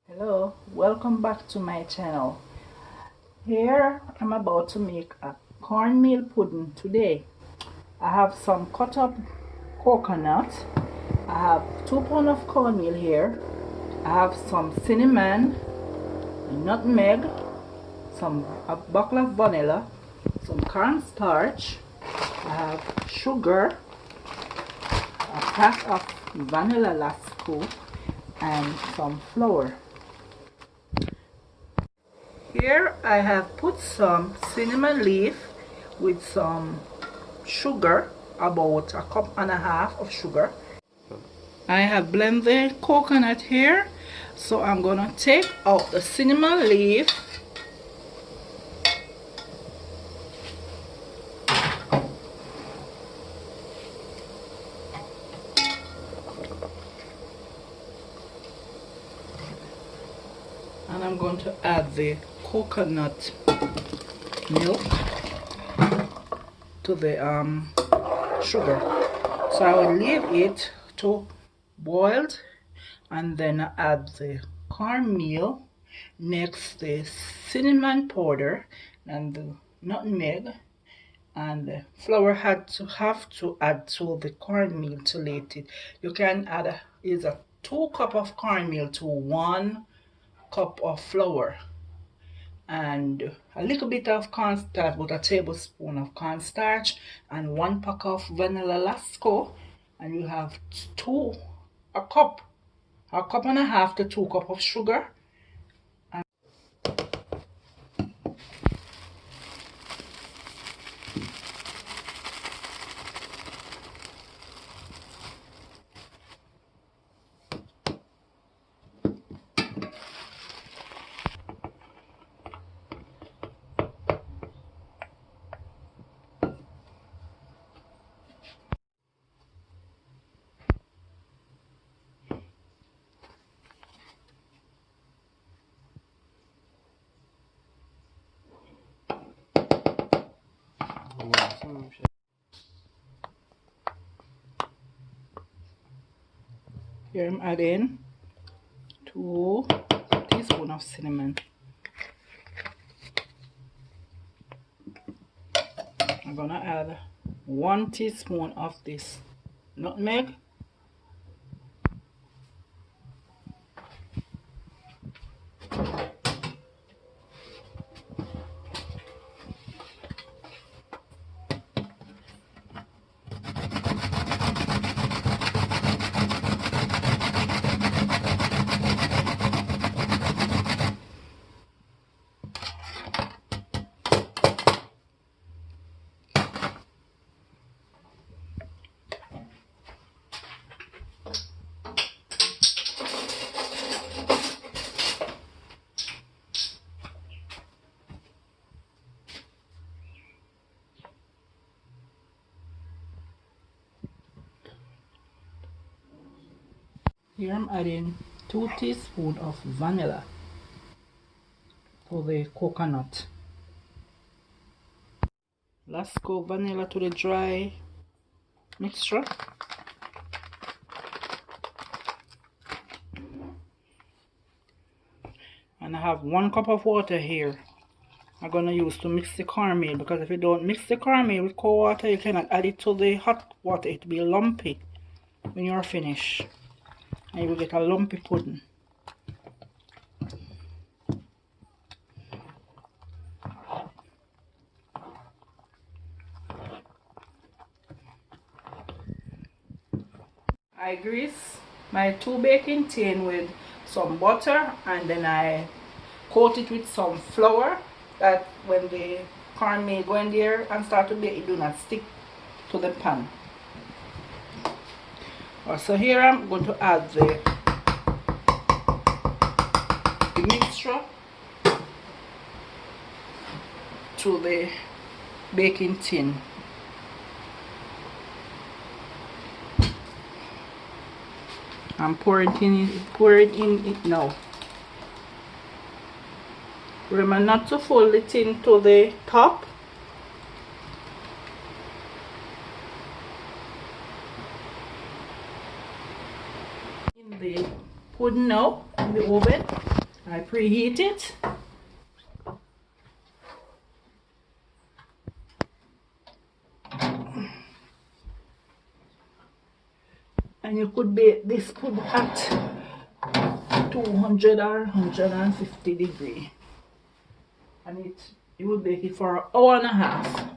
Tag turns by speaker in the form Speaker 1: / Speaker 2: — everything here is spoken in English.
Speaker 1: Hello, welcome back to my channel. Here I'm about to make a cornmeal pudding today. I have some cut up coconut. I have 2 pounds of cornmeal here. I have some cinnamon, nutmeg, a buckle of vanilla, some cornstarch. I have sugar, a pack of vanilla Lasco, and some flour. Here I have put some cinnamon leaf with some sugar, about 1.5 cups of sugar. I have blended the coconut here, so I'm gonna take out the cinnamon leaf and I'm going to add the coconut milk to the sugar. So I will leave it to boil and then add the cornmeal, next the cinnamon powder and the nutmeg and the flour. Have to add to the cornmeal to late it. You can add either 2 cups of cornmeal to 1 cup of flour and a little bit of cornstarch, about a tablespoon of cornstarch and 1 pack of vanilla Lasco, and you have a cup and a half to 2 cups of sugar. Here I'm adding 2 teaspoons of cinnamon. I'm gonna add 1 teaspoon of this nutmeg, here I'm adding 2 teaspoons of vanilla for the coconut. Lasco vanilla to the dry mixture. And I have 1 cup of water here I'm gonna use to mix the cornmeal, because if you don't mix the cornmeal with cold water, you cannot add it to the hot water. It will be lumpy when you're finished, and you will get a lumpy pudding. I grease my 2 baking tin with some butter, and then I coat it with some flour, that when the cornmeal go in there and start to bake, it do not stick to the pan. So here I'm going to add the mixture to the baking tin. I'm pouring in it now. Remember not to fold the tin to the top. In the pudding now in the oven. I preheat it. And you could bake this food at 200 or 150 degree. And you will bake it for an hour and a half.